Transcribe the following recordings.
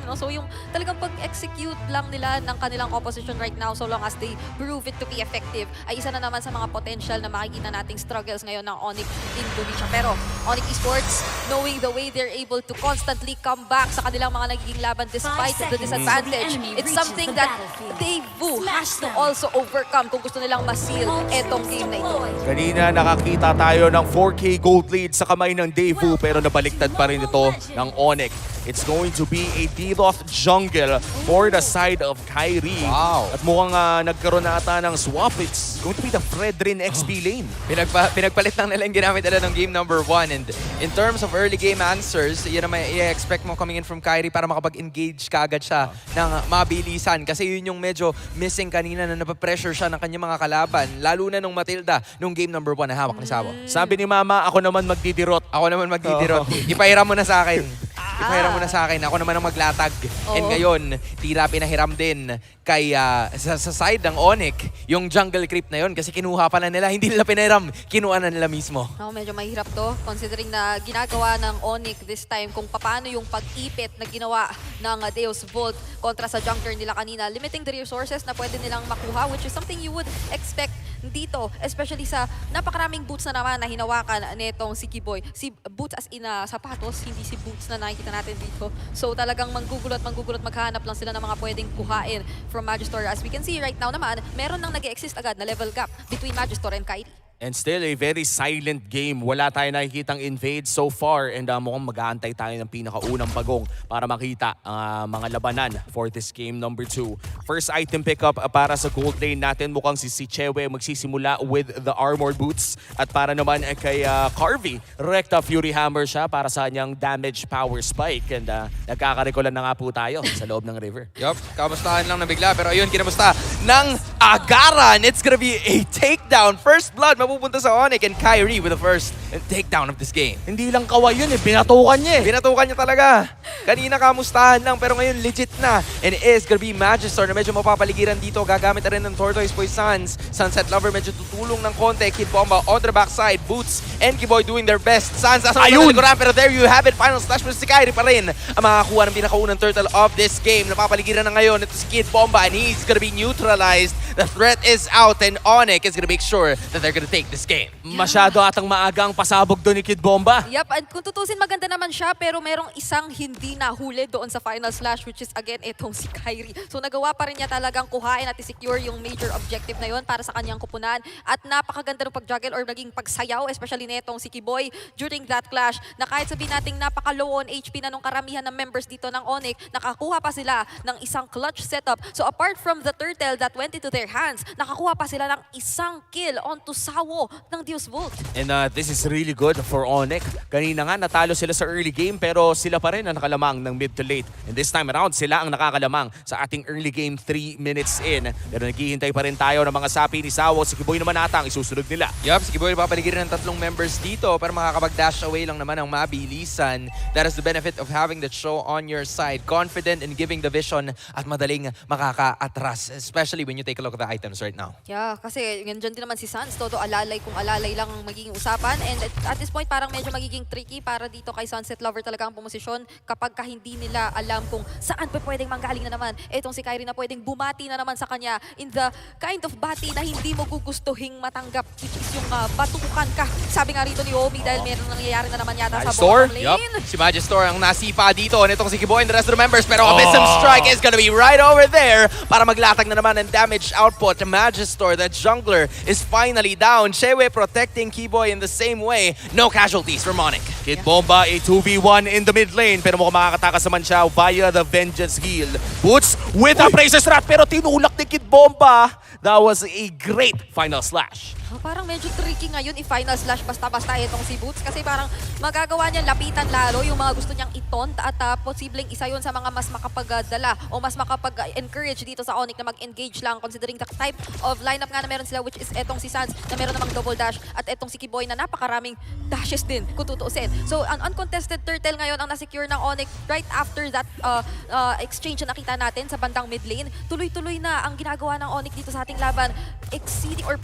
No? So yung talagang pag-execute lang nila ng kanilang opposition right now so long as they prove it to be effective ay isa na naman sa mga potential na makikita nating struggles ngayon ng Onyx Indonesia. Pero Onyx Esports, knowing the way they're able to constantly come back sa kanilang mga nagiging laban despite the disadvantage, it's something that Daewoo has to also overcome kung gusto nilang ma-seal etong game na ito. Kanina nakakita tayo ng 4K gold lead sa kamay ng Daewoo pero nabaliktad pa rin ito ng Onyx. It's going to be a DDoS jungle for the side of Kyrie. Wow. At mukhang nagkaroon na ata ng swap. It's going to be the Fredrin XP lane. Pinagpalit lang nila yung ginamit nila ng game number 1. And in terms of early game answers, yun naman i-expect mo coming in from Kyrie para makapag-engage kaagad siya ng mabilisan. Kasi yun yung medyo missing kanina na napapressure siya ng kanyang mga kalaban. Lalo na nung Matilda, nung game number 1 na hawak ni Sabo. Sabi ni Mama, ako naman magdidirot. Ako naman magdidirot. Ipahiram mo na sa akin. Ipahiram mo na sa akin. Ako naman ang maglatag. And ngayon, tira pinahiram din kay sa side ng Onyx yung jungle creep na yun kasi kinuha pala nila. Hindi nila pinahiram. Kinuha na nila mismo. Medyo mahirap to considering na ginagawa ng Onyx this time kung paano yung pag-ipit na ginawa ng Deus Volt kontra sa junker nila kanina. Limiting the resources na pwede nilang makuha which is something you would expect dito, especially sa napakaraming boots na naman na hinawakan nitong si Kiboy. Si boots as in sapatos, hindi si boots na nakikita natin dito. So talagang manggugulot, maghahanap lang sila ng mga pwedeng kuhain from Magister. As we can see right now naman, meron nang nag-exist agad na level gap between Magister and Kyrie. And still a very silent game. Wala tayo nakikitang invade so far and mukhang mag-aantay tayo ng pinakaunang bagong para makita ang mga labanan for this game number 2. First item pickup para sa gold lane natin. Mukhang si Chewe magsisimula with the armored boots. At para naman kay Carvey, Recta Fury Hammer siya para sa kanyang damage power spike. And nagkakarekola na nga po tayo sa loob ng river. Yup, kamustahan lang na bigla. Pero ayun, kinamusta ng Agaran. It's gonna be a takedown. First blood mapupunta sa Onyx and Kyrie with the first takedown of this game. Hindi lang kaway yun binatukan niya Binatukan niya talaga. Kanina kamustahan lang pero ngayon legit na. And it is gonna be Magister na medyo mapapaligiran dito. Gagamit na rin ng Tortoise Poisons. Sunset Lover medyo tutulong ng konti. Kid Bomba on the backside. Boots and Kiboy doing their best. Sans asa ng likuran pero there you have it. Final slash pero si Kyrie pa rin ang makakuha ng pinakaunang turtle of this game. Napapaligiran na ngayon. Ito si Kid Bomba and he's gonna be neutralized. The threat is out and Onyx is gonna make sure that they're gonna take this game. Masyado atang maagang pasabog doon ni Kid Bomba. Yep, and kung tutusin maganda naman siya pero merong isang hindi nahuli doon sa final slash which is again itong si Kyrie. So nagawa pa rin niya talagang kuhain at i-secure yung major objective na yon para sa kanyang kupunan. At napakaganda ng pag-juggle or naging pagsayaw especially nitong si Kiboy during that clash na kahit sabihin nating napaka-low on HP na nung karamihan ng members dito ng Onyx, nakakuha pa sila ng isang clutch setup. So apart from the turtle that went into their hands, nakakuha pa sila ng isang kill onto Sawo ng Deus Volt. And this is really good for Onyx. Kanina nga natalo sila sa early game pero sila pa rin ang nakalamang ng mid to late. And this time around sila ang nakakalamang sa ating early game 3 minutes in. Pero naghihintay pa rin tayo ng mga sapi ni Sawo. Si Kiboy naman ata ang isusunod nila. Yup, si Kiboy papaligiran ng 3 members dito pero makakapag-dash away lang naman ang mabilisan. That is the benefit of having the show on your side. Confident in giving the vision at madaling makaka-atras. Especially when you take a look at the items right now. Yeah, kasi nandiyan din naman si Sans. Todo alalay kung alalay lang ang magiging usapan. And at this point, parang medyo magiging tricky para dito kay Sunset Lover talaga ang pumosisyon kapag hindi nila alam kung saan pa pwedeng manggaling na naman etong si Kyrie na pwedeng bumati na naman sa kanya in the kind of bati na hindi mo gugustuhing matanggap which is yung batukan ka. Sabi nga rito ni Omi dahil meron nangyayari na naman yata sa bottom lane. Yup, si Magister ang nasipa dito nitong si Kiboy and the rest of the members pero Abyssum Strike is gonna be right over there para maglatag na naman ng damage output. Magister, the jungler, is finally down. Chewe protecting Kiboy in the same way. No casualties for Onyx. Kid Bomba, a 2v1 in the mid lane pero mukhang makakatakas naman siya via the Vengeance Heal. Boots with a Praises Rat pero tinulak ni Kid Bomba. That was a great final slash. Parang medyo tricky ngayon i-final slash basta-basta itong si Boots kasi parang magagawa niya lapitan lalo yung mga gusto niyang itont at posibleng isa yun sa mga mas makapagdala o mas makapag-encourage dito sa Onyx na mag-engage lang considering the type of lineup nga na meron sila which is etong si Sans na meron namang double dash at etong si Kiboy na napakaraming dashes din kung tutuusin. So an uncontested turtle ngayon ang nasecure ng Onyx right after that exchange na nakita natin sa bandang mid lane. Tuloy-tuloy na ang ginagawa ng Onyx dito sa ating laban exceeding or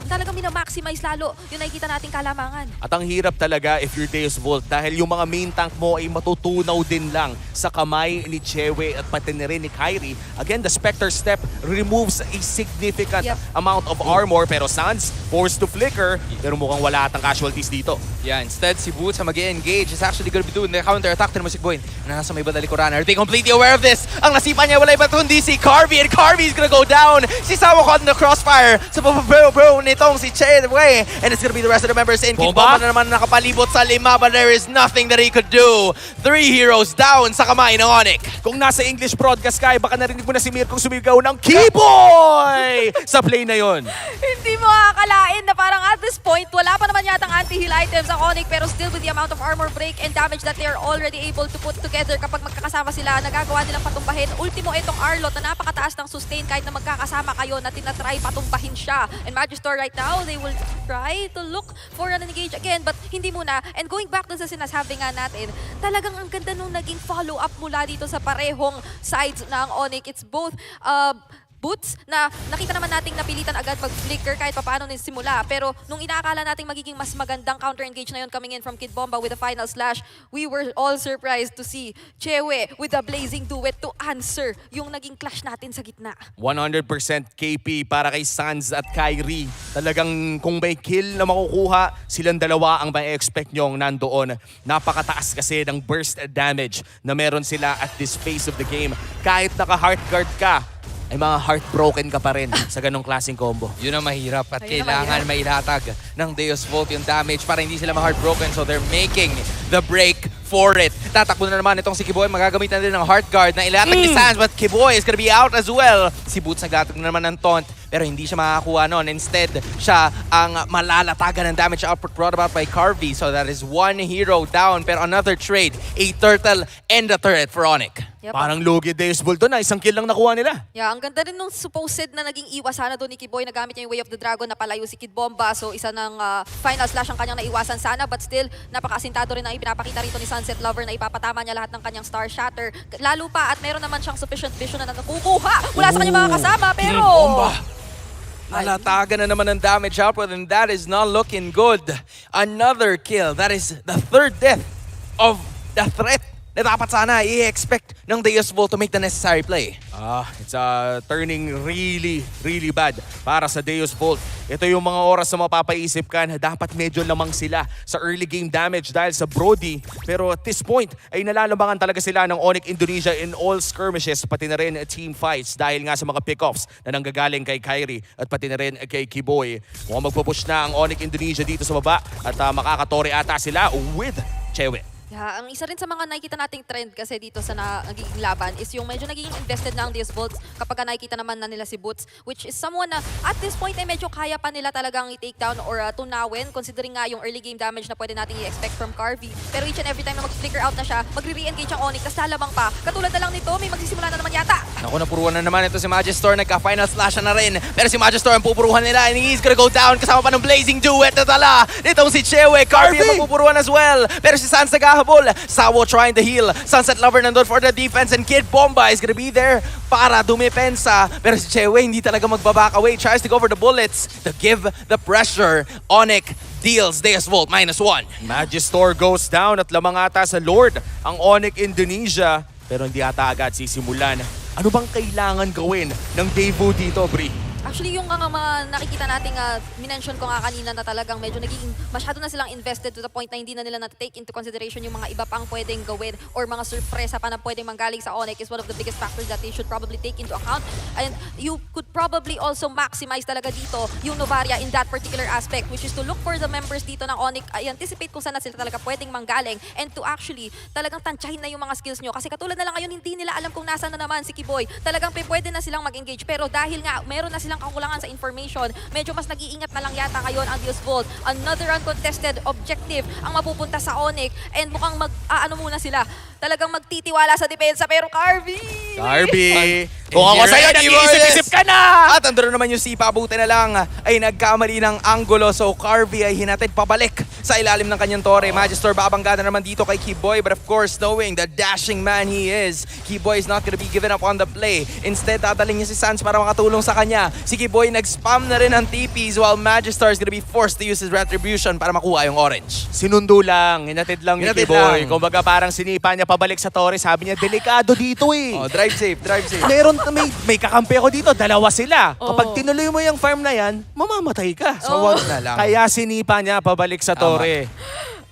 talagang talagang minamaximize lalo yung nakikita nating kalamangan. At ang hirap talaga if you're Deus Volt dahil yung mga main tank mo ay matutunaw din lang sa kamay ni Chewe at pati na rin ni Kyrie. Again, the Spectre Step removes a significant amount of armor pero Sans forced to flicker pero mukhang wala atang casualties dito. Yeah, instead si Boots ang mag-engage is actually gonna be doing the counter-attack to Music Boy na nasa may badalikuran. Are they completely aware of this? Ang nasipa niya wala iba kundi si Carvey and Carvey is gonna go down. Si Sawa caught in the crossfire sa bro nitong si Chewe and it's gonna be the rest of the members in. Bomba na naman nakapalibot sa lima but there is nothing that he could do. 3 heroes down sa kamay ng Onyx. Kung nasa English broadcast ka, baka narinig mo na si Mirkong sumigaw ng Keyboy sa play na yon. Hindi mo akalain na parang at this point, wala pa naman yatang anti-heal items ang Onyx pero still with the amount of armor break and damage that they are already able to put together kapag magkakasama sila, nagagawa nilang patumbahin. Ultimo itong Arlot na napakataas ng sustain kahit na magkakasama kayo na tinatry patumbahin siya. And Magister right now, they will try to look for an engage again but hindi muna. And going back dun sa sinasabi nga natin, talagang ang ganda nung naging follow-up mula dito sa parehong sides ng Onyx. It's both Boots na nakita naman nating napilitan agad mag-flicker kahit papaano din simula. Pero nung inaakala nating magiging mas magandang counter-engage na yun coming in from Kid Bomba with the final slash, we were all surprised to see Chewe with the blazing duet to answer yung naging clash natin sa gitna. 100% KP para kay Sans at Kyrie. Talagang kung may kill na makukuha, silang dalawa ang may expect nyong nandoon. Napakataas kasi ng burst damage na meron sila at this phase of the game. Kahit naka-heart guard ka, ay mga heartbroken ka pa rin sa ganong klaseng combo. Yun ang mahirap at Ayun ang kailangan mailatag ng Deus Volt yung damage para hindi sila ma-heartbroken. So they're making the break for it. Tatakbo na naman itong si Kiboy. Magagamit na din ng heart guard na ilatag ni Sans but Kiboy is gonna be out as well. Si Boots naglatag na naman ng taunt pero hindi siya makakuha nun. Instead, siya ang malalatagan ng damage output brought about by Carvey. So that is 1 hero down pero another trade. A turtle and a turret for Onyx. Yep. Parang lugi Deus Volt doon na isang kill lang nakuha nila. Yeah, ang ganda rin nung supposed na naging iwasan na doon ni Kiboy. Nagamit niya yung Way of the Dragon na palayo si Kid Bomba. So isa ng final slash ang kanyang naiwasan sana. But still, napaka-asintado rin ang ipinapakita rito ni Sunset Lover na ipapatama niya lahat ng kanyang Star Shatter. Lalo pa at meron naman siyang sufficient vision na nakukuha mula sa kanyang mga kasama. Pero... Nalatagan na naman ng damage output and that is not looking good. Another kill. That is the 3rd death of the threat na dapat sana i-expect ng Deus Volt to make the necessary play. It's turning really bad para sa Deus Volt. Ito yung mga oras na mapapaisip ka na dapat medyo lamang sila sa early game damage dahil sa Brody. Pero at this point, ay nalalamangan talaga sila ng Onyx Indonesia in all skirmishes, pati na rin team fights dahil nga sa mga pickoffs na nanggagaling kay Kyrie at pati na rin kay Kiboy. Mukhang magpupush na ang Onyx Indonesia dito sa baba at makakatore ata sila with Chewe. Yeah, ang isa rin sa mga nakikita nating trend kasi dito sa nagiging laban is yung medyo naging invested na ang Deus Volt kapag nakikita naman na nila si Boots, which is someone na at this point ay medyo kaya pa nila talagang i-take down or tunawin considering nga yung early game damage na pwede nating i-expect from Carvey. Pero each and every time na mag-flicker out na siya, magre-re-engage ang Onyx, tas lalabang pa. Katulad na lang nito, may magsisimula na naman yata. Naku, napuruan na naman ito si Magister. Nagka-final slash na rin. Pero si Magister ang pupuruhan nila and he's gonna go down kasama pa ng blazing duet na tala. Nitong si Chewe. Carvey ang mapupuruhan as well. Pero si Sans naghahabol. Sawo trying to heal. Sunset Lover nandun for the defense and Kid Bomba is gonna be there para dumipensa. Pero si Chewe hindi talaga magbaback away. Tries to go for the bullets to give the pressure. Onyx deals Deus Volt -1. Magister goes down at lamang ata sa Lord ang Onyx Indonesia. Pero hindi ata agad sisimulan. Ano bang kailangan gawin ng Devo dito, Bri? Actually, yung mga nakikita nating minention ko nga kanina na talagang medyo nagiging masyado na silang invested to the point na hindi na nila na-take into consideration yung mga iba pang pwedeng gawin or mga sorpresa pa na pwedeng manggaling sa Onyx is one of the biggest factors that they should probably take into account. And you could probably also maximize talaga dito yung Novaria in that particular aspect, which is to look for the members dito ng Onyx, i-anticipate kung saan na sila talaga pwedeng manggaling and to actually talagang tansyahin na yung mga skills nyo. Kasi katulad na lang ngayon, hindi nila alam kung nasa na naman si Kiboy. Talagang pwede na silang mag-engage. Pero dahil nga meron na silang kakulangan sa information, medyo mas nag-iingat na lang yata ngayon ang Deus Volt. Another uncontested objective ang mapupunta sa Onyx and mukhang muna sila. talagang magtitiwala sa depensa. Pero Carvey! Carvey, kung ako sa'yo, nag-iisip-isip ka na! At andun naman yung Sipa, buti na lang ay nagkamali ng anggulo. So Carvey ay hinatid pabalik sa ilalim ng kanyang tore. Magister babangga na naman dito kay Kiboy. But of course, knowing the dashing man he is, Kiboy is not gonna be given up on the play. Instead, dadaling niya si Sans para makatulong sa kanya. Si Kiboy nag-spam na rin ng TPs while Magister is gonna be forced to use his retribution para makuha yung orange. Sinundo lang, hinatid lang ni Hinatid Kiboy. lang. Kumbaga parang sinipa niya pabalik sa Torres. Sabi niya, delikado dito eh. Oh, drive safe, drive safe. Meron, may kakampi ako dito, dalawa sila. Oo. Kapag tinuloy mo yung farm na yan, mamamatay ka. So wag na lang. Kaya sinipa niya pabalik sa Torre.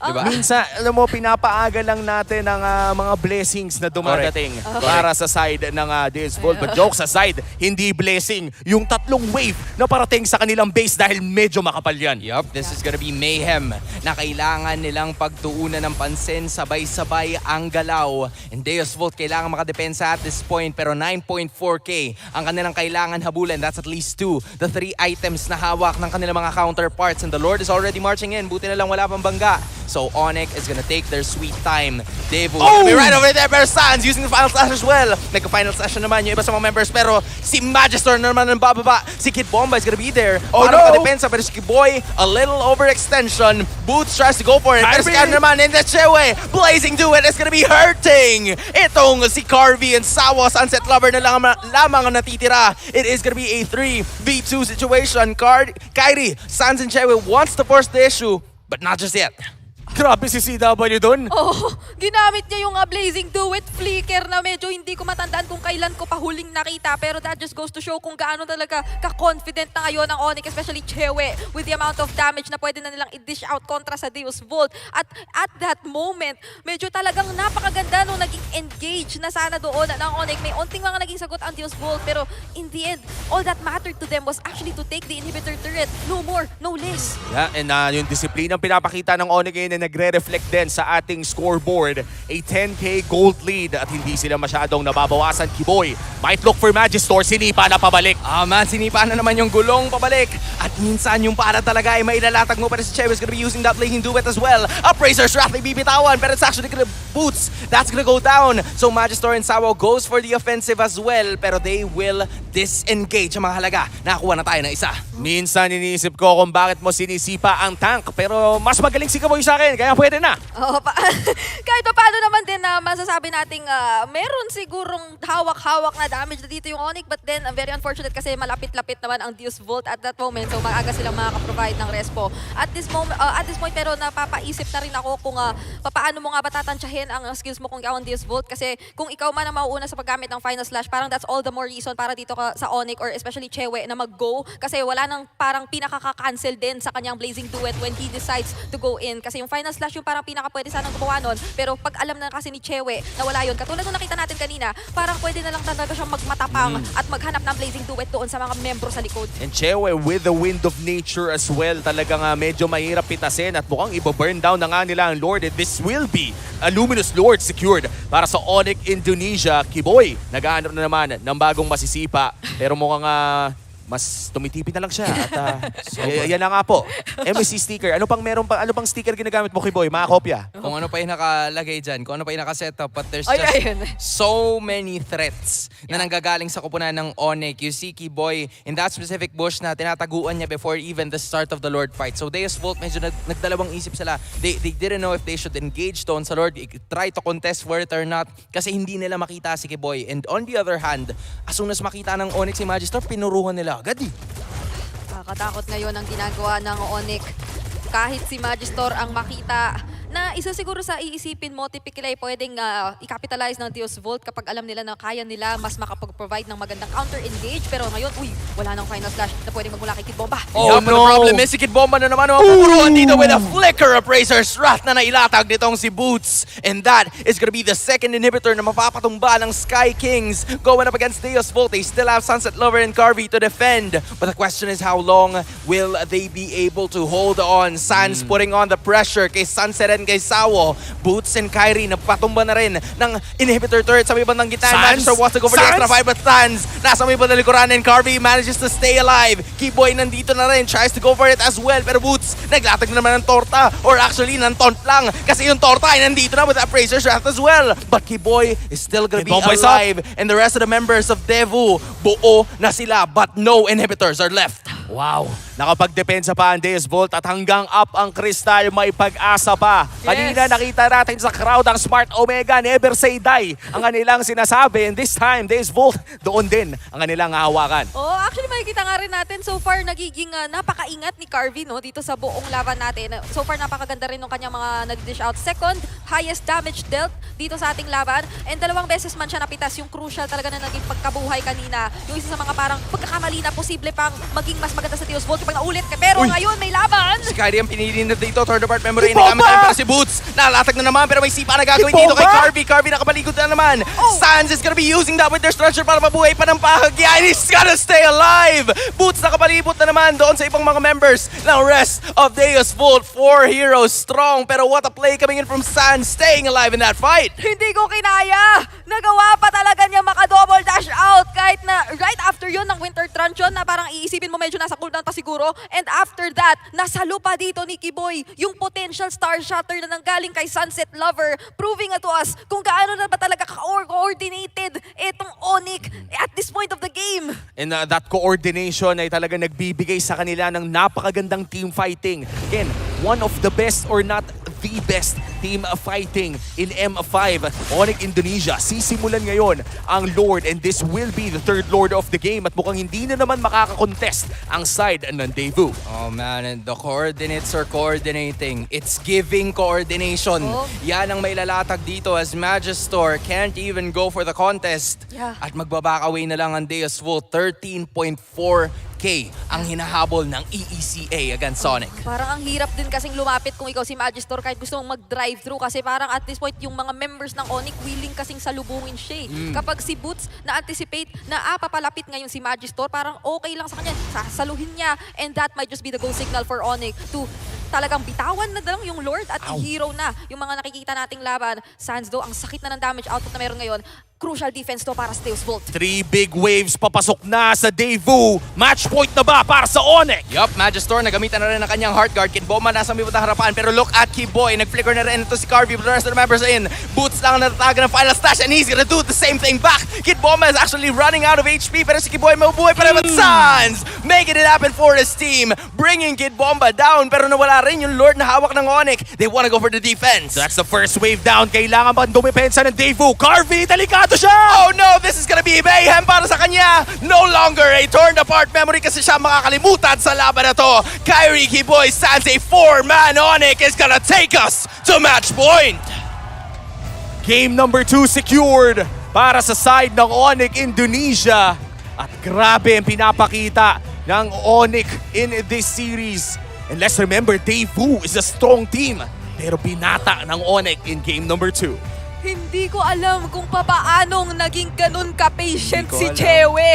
Diba? Minsan, alam mo, pinapaaga lang natin ang mga blessings na dumadating para sa side ng Deus Vult. But jokes aside, hindi blessing yung tatlong wave na parating sa kanilang base dahil medyo makapal yan. Yup, this is gonna be mayhem na kailangan nilang pagtuunan ng pansin, sabay-sabay ang galaw. And Deus Vult kailangan makadepensa at this point, pero 9.4k ang kanilang kailangan habulan. That's at least 2. The 3 items na hawak ng kanilang mga counterparts. And the Lord is already marching in. Buti na lang wala pang bangga. So Onyx is gonna take their sweet time. Devo will be right over there, pero Sans using the final slash as well. Nagka-final slash na naman yung iba sa mga members, pero si Magister na naman ang bababa. Si Kid Bomba is gonna be there. Oh, para no! makadepensa, pero si Kiboy, a little overextension. Boots tries to go for it. Pero si Karen naman in the Chewe, blazing to it, is gonna be hurting. Itong si Carvey and Sawa, Sunset Lover na lamang ang natitira. It is gonna be a 3v2 situation. Kairi, Sans and Chewe wants to force the issue, but not just yet. Grabe si CW dun. Oh, ginamit niya yung Blazing Duet Flicker na medyo hindi ko matandaan kung kailan ko pa huling nakita. Pero that just goes to show kung gaano talaga ka-confident na ngayon ang Onyx, especially Chewe, with the amount of damage na pwede na nilang i-dish out kontra sa Deus Vult. At that moment, medyo talagang napakaganda nung naging engage na sana doon ng Onyx. May onting mga naging sagot ang Deus Vult, pero in the end, all that mattered to them was actually to take the inhibitor turret. No more, no less. Yeah, and yung disiplinang pinapakita ng Onyx ngayon na nagre-reflect din sa ating scoreboard. A 10k gold lead at hindi sila masyadong nababawasan. Kiboy might look for Magister, sinipa na pabalik. Man, sinipa na naman yung gulong pabalik. At minsan yung para talaga ay mailalatag mo, pero si Chewe is gonna be using that Blazing Duet as well. Appraiser's Wrath ay bibitawan, pero it's actually gonna Boots. That's gonna go down. So Magister and Sawa goes for the offensive as well, pero they will disengage. Ang mga halaga, nakakuha na tayo ng isa. Minsan iniisip ko kung bakit mo sinisipa ang tank, pero mas magaling si Kiboy sa akin, kaya pwede na. Oh, kahit pa paano naman din na masasabi nating meron sigurong hawak-hawak na damage na dito yung Onyx, but then very unfortunate kasi malapit-lapit naman ang Deus Vult at that moment, so maaga silang makaka-provide ng respo. At this point pero napapaisip na rin ako kung paano mo nga ba tatansyahin ang skills mo kung ikaw ang Deus Vult, kasi kung ikaw man ang mauuna sa paggamit ng Final Slash, parang that's all the more reason para dito ka sa Onyx or especially Chewe na mag-go, kasi wala nang parang pinakaka-cancel din sa kanyang Blazing Duet when he decides to go in, kasi yung Final Slash yung parang pinaka-pwede sanang gumawa nun, pero pag alam na kasi ni Chewe na wala yun, katulad nung nakita natin kanina, parang pwede na lang talaga siyang magmatapang at maghanap ng Blazing Duet doon sa mga membro sa likod. And Chewe with the wind of nature as well, talagang medyo mahirap pitasin at mukhang iba-burn down na nga nila ang Lord, and this will be a Luminous Lord secured para sa Onyx Indonesia. Kiboy, naghahanap na naman ng bagong masisipa, pero mukhang mas tumitipid na lang siya at yan na nga po. MSC sticker. Ano pang sticker ginagamit mo, Kiboy? Mga kopya? Kung ano pa yung nakalagay dyan, kung ano pa yung nakasetup, but there's Ay, just ayun. so many threats na nanggagaling sa kupunan ng Onyx. You see Kiboy in that specific bush na tinataguan niya before even the start of the Lord fight. So Deus Vult, medyo nagdalawang isip sila. They didn't know if they should engage doon sa Lord, try to contest for it or not, kasi hindi nila makita si Kiboy. And on the other hand, as soon as makita ng Onyx si Magister, pinuruhan nila agad eh. Kakatakot ngayon ang ginagawa ng Onyx. Kahit si Magister ang makita, na isa siguro sa iisipin mo, typically ay pwedeng i-capitalize ng Deus Vult kapag alam nila na kaya nila mas makapag-provide ng magandang counter-engage. Pero ngayon, wala nang Final Slash na pwedeng magmula kay Kid Bomba. Oh no! The problem is si Kid Bomba na naman ang mapupuruan dito with a flicker of Razor's Wrath na nailatag nitong si Boots. And that is gonna be the second inhibitor na mapapatumba ng Sky Kings going up against Deus Vult. They still have Sunset Lover and Carvey to defend. But the question is, how long will they be able to hold on? Sans putting on the pressure kay Sunset and rin kay Sawo. Boots and Kyrie napatumba na rin ng inhibitor turret sa may bandang gitna. Sans? Magister wants to go for the extra 5 but Sans nasa may bandang likuran and Carvey manages to stay alive. Keyboy nandito na rin, tries to go for it as well. Pero Boots naglatag na naman ng torta or actually ng taunt lang kasi yung torta ay nandito na with the Appraiser's Wrath as well. But Keyboy is still gonna be Keyboy is up. alive and the rest of the members of Devu buo na sila but no inhibitors are left. Wow! Nakapagdepensa pa ang Deus Volt at hanggang up ang Crystal, may pag-asa pa. Kanina nakita natin sa crowd ang Smart Omega, never say die ang kanilang sinasabi. And this time, Deus Volt, doon din ang kanilang hahawakan. Oh, actually makikita nga rin natin so far nagiging napakaingat ni Carvey no dito sa buong laban natin. So far napakaganda rin ng kanyang mga nag-dish out. Second highest damage dealt dito sa ating laban and 2 beses man siya napitas yung crucial talaga na naging pagkabuhay kanina. Yung isa sa mga parang pagkakamali na posible pang maging mas maganda sa Deus Volt kapag naulit ka. Pero ngayon may laban! Si Kyrie ang pinili na dito, third part memory, Kibomba! nagamit na rin para si Boots. Nalatag na naman pero may sipa na gagawin dito kay Kibomba! Carvey. Carvey nakabaligod na naman. Sans is gonna be using that with their structure para mabuhay pa ng pahagya and he's gonna stay alive. Boots nakapalibot na naman doon sa ibang mga members ng rest of Deus Volt. 4 heroes strong pero what a play coming in from Sans, staying alive in that fight. Hindi ko kinaya! Nagawa pa talaga niya maka-double dash out kahit na right after yun ng Winter Truncheon na parang iisipin mo medyo nasa cooldown pa siguro. And after that, nasa lupa dito ni Keyboy yung potential star shatter na nanggaling kay Sunset Lover, proving to us kung gaano na ba talaga coordinated itong Onyx at this point of the game. And that coordination ay talaga nagbibigay sa kanila ng napakagandang team fighting. Again, one of the best or not the best team fighting in M5. Onyx Indonesia, sisimulan ngayon ang Lord and this will be the third Lord of the game at mukhang hindi na naman makakakontest ang side ng Devu. Oh man, and the coordinates are coordinating. It's giving coordination. Oh. Yan ang may lalatag dito as Magister can't even go for the contest. Yeah. At magbabakaway na lang ang Deus Volt. 13.4k ang hinahabol ng EECA against Sonic. Parang ang hirap din kasing lumapit kung ikaw si Magister kahit gusto mong mag-drive-through kasi parang at this point yung mga members ng Onyx willing kasing salubungin siya. Kapag si Boots na-anticipate na papalapit ngayon si Magister, parang okay lang sa kanya, sasaluhin niya and that might just be the go signal for Onyx to talagang bitawan na lang yung Lord at i-hero na yung mga nakikita nating laban. Sans though, ang sakit na ng damage output na meron ngayon. Crucial defense to para sa Deus Volt. 3 big waves papasok na sa Devu. Match point na ba para sa Onyx? Yup, Magister nagamitan na rin ang kanyang Heart Guard. Kid Bomba nasa may butang harapan pero look at Keyboy. Nag-flicker na rin ito si Carvey but the rest of the members are in. Boots lang ang natatagan ng final stash and he's gonna do the same thing back. Kid Bomba is actually running out of HP pero si Keyboy mabubuhay pa rin. But Sans making it happen for his team. Bringing Kid Bomba down pero nawala rin yung Lord na hawak ng Onyx. They wanna go for the defense. That's the first wave down. Kailangan ba dumipensa ng Devu? Carvey, delikado siya! Oh no, this is gonna be mayhem para sa kanya. No longer a torn apart memory kasi siya makakalimutan sa laban na to. Kyrie, Keyboy, Sans, a 4-man Onyx is gonna take us to match point. Game number 2 secured para sa side ng Onyx Indonesia. At grabe ang pinapakita ng Onyx in this series. And let's remember, Devu is a strong team. Pero binata ng Onyx in game number 2. Hindi ko alam kung papaanong naging ganun ka-patient Hindi ko si alam. Chewe.